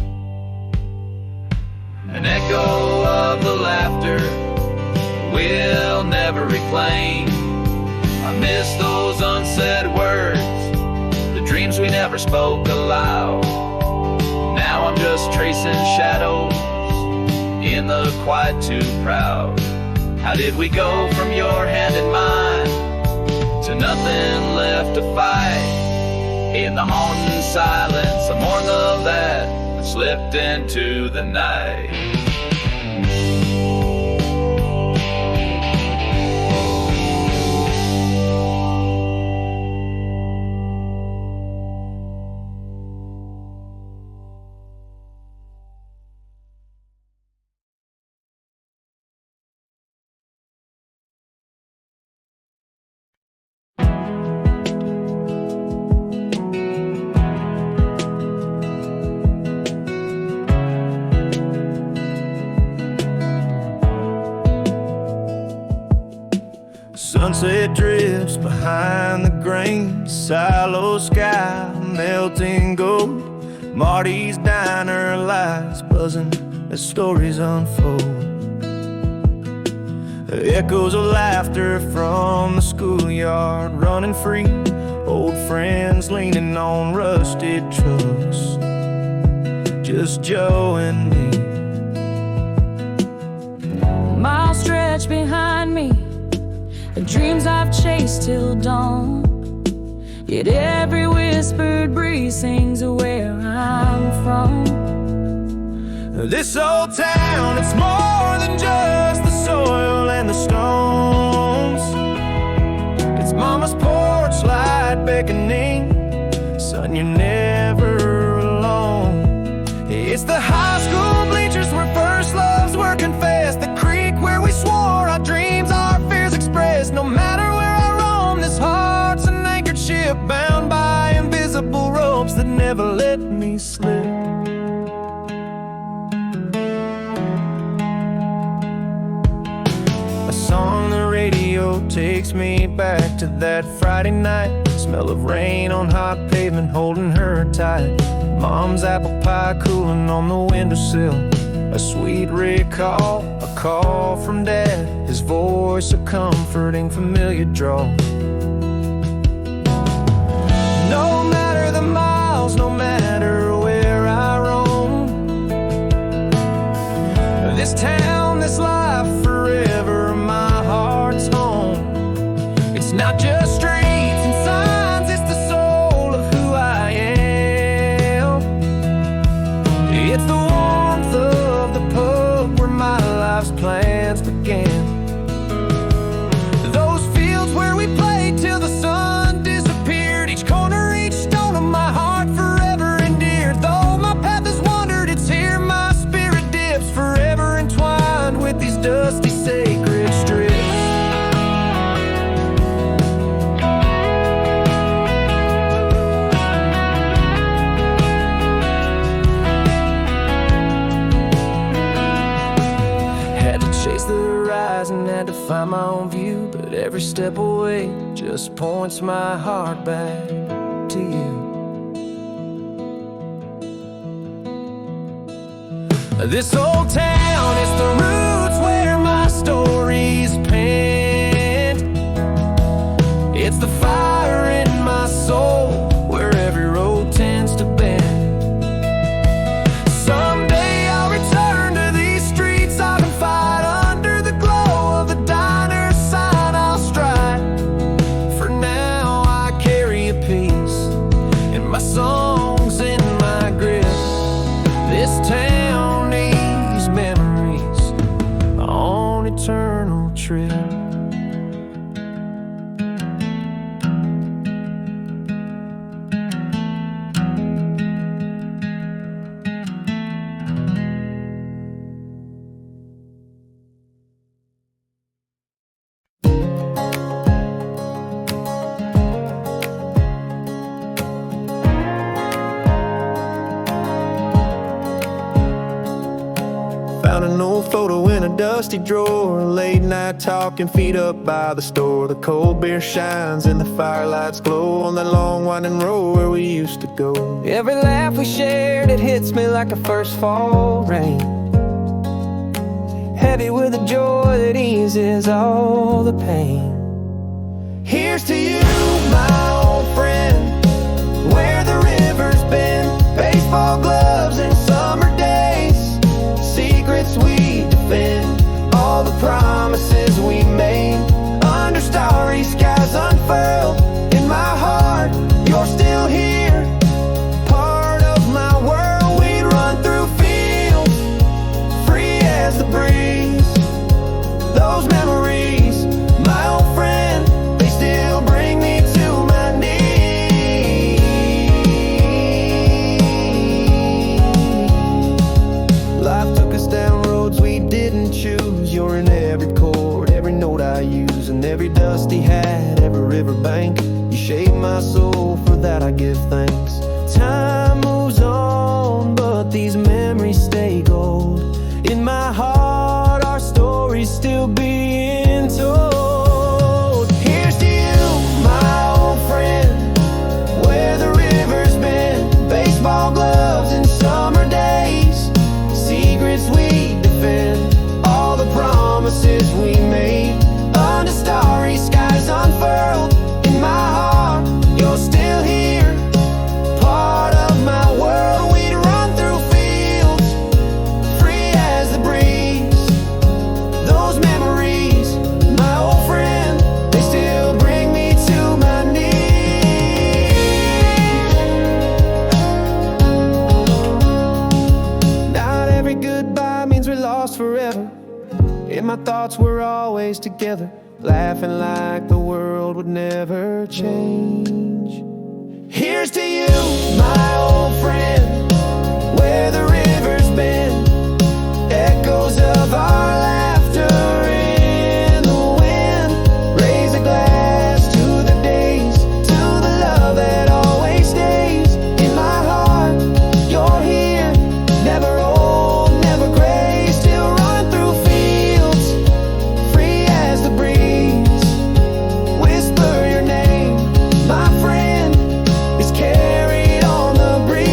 An echo of the laughter we'll never reclaim. I miss those unsaid words, dreams we never spoke aloud. Now I'm just tracing shadows in the quiet too proud. How did we go from your hand in mine to nothing left to fight? In the haunting silence, I mourn the love that slipped into the night. Sunset drifts behind the grain, silo sky, melting gold. Marty's diner lights buzzing as stories unfold. Echoes of laughter from the schoolyard running free, old friends leaning on rusted trucks, just Joe and me. Miles stretch behind me, the dreams I've chased till dawn. Yet every whispered breeze sings of where I'm from. This old town, it's more than just the soil and the stones. It's mama's porch light beckoning, son, you're never alone. It's the high school bleachers where first loves were confessed, the creek where we swore our dreams, our fears expressed. No matter where I roam, this heart's an anchored ship bound by invisible ropes that never let me slip. A song the radio takes me back to that Friday night. Smell of rain on hot pavement holding her tight. Mom's apple pie cooling on the windowsill. A sweet recall, a call from Dad, his voice a comforting familiar drawl. No matter the miles, no matter where I roam, this town, this life, forever my heart's home. It's not just streets and signs, it's the soul of who I am. It's the warmth of the pub where my life's plans began. Those fields where we played till the sun disappeared. Each corner, each stone of my heart forever endeared. Though my path has wandered, it's here my spirit dips, forever entwined with these dusty sacred strips. Chase the horizon, had to find my own view, but every step away just points my heart back to you. This old town, it's the roots where my story's penned. Found an old photo in a dusty drawer, late night talking, feet up by the store. The cold beer shines and the firelights glow on that long winding road where we used to go. Every laugh we shared, it hits me like a first fall rain, heavy with a joy that eases all the pain. Here's to you, my old friend, where the river's been. Baseball gloves and summer days, secrets we defend, all the promises we made. Under starry skies unfurled, in my heart, you're still here. Part of my world, we'd run through fields, free as the breeze. Those memories, my old friend, they still bring me to my knees. Life took us down roads we didn't choose. You're in every chord, every note I use, and every dusty hat, every riverbank. You shaped my soul, for that I give thanks. Time moves on, but these memories stay gold. In my heart, our story's still being told. Here's to you, my old friend, where the river's been. Baseball gloves and summer days, secrets we defend, all the promises we made. Under starry skies unfurled, in my heart, you're still here. Part of my world, we'd run through fields, free as the breeze. Those memories, my old friend, they still bring me to my knees. Not every goodbye means we're lost forever. In my thoughts we're always together, laughing like the world would never change. Here's to you, my old friend, where the river's been. Echoes of our laughter in the wind. Raise a glass to the days, to the love that always stays. In my heart, you're here, never old, never gray. Still run through fields, free as the breeze. Whisper your name, my friend, is carried on the breeze.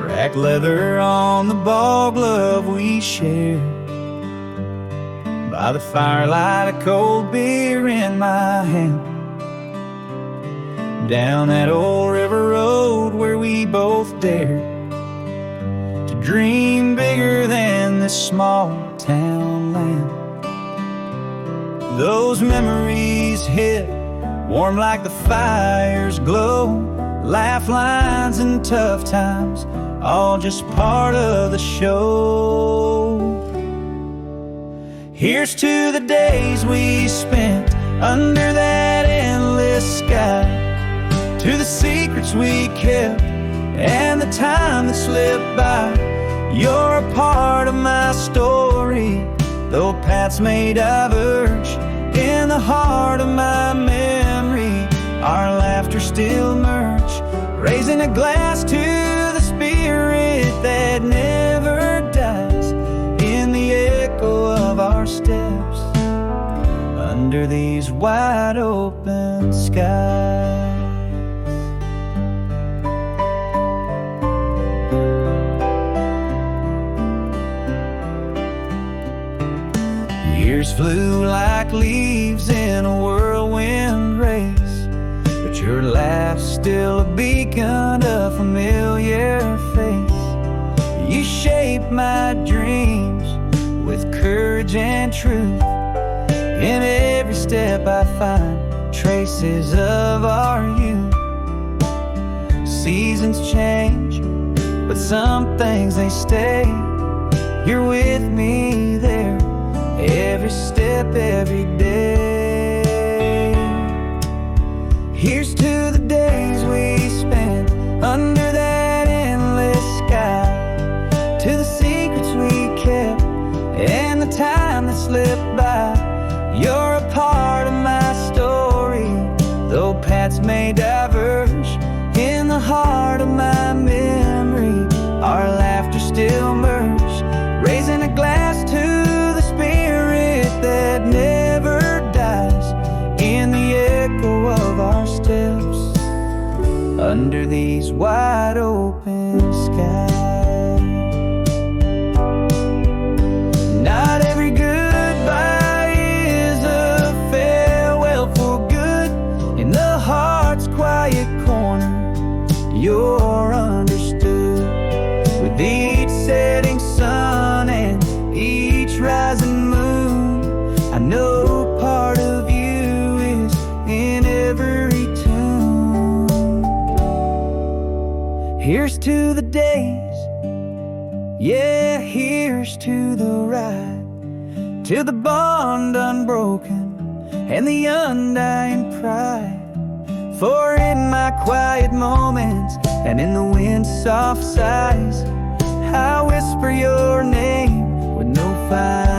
Cracked leather on the ball glove we shared, by the firelight, a cold beer in my hand. Down that old river road where we both dared to dream bigger than this small town land. Those memories hit warm like the fire's glow. Laugh lines and tough times, all just part of the show. Here's to the days we spent under that endless sky, to the secrets we kept and the time that slipped by. You're a part of my story, though paths may diverge. In the heart of my memory, our laughter still merge, raising a glass to the spirit that never dies, in the echo of our steps under these wide open skies. Years flew like leaves in a whirlwind race, but your laugh's still a beacon, a familiar face. You shape my dreams with courage and truth. In every step I find traces of our youth. Seasons change, but some things they stay. You're with me there every step step every day. Here's to the days we spent under that endless sky, to the secrets we kept and the time that slipped by. You're a part of my story, though paths may diverge. In the heart of my memory, our laughter still merged, raising a glass to the spirit that never dies, in the echo of our steps under these wide open skies. Not every goodbye is a farewell for good. In the heart's quiet corner, you're understood. With each setting sun and each rising moon, I know part of you is in every tune. Here's to the days, yeah, here's to the ride, to the bond unbroken and the undying pride. For in my quiet moments and in the wind's soft sighs, I whisper your name with no fire.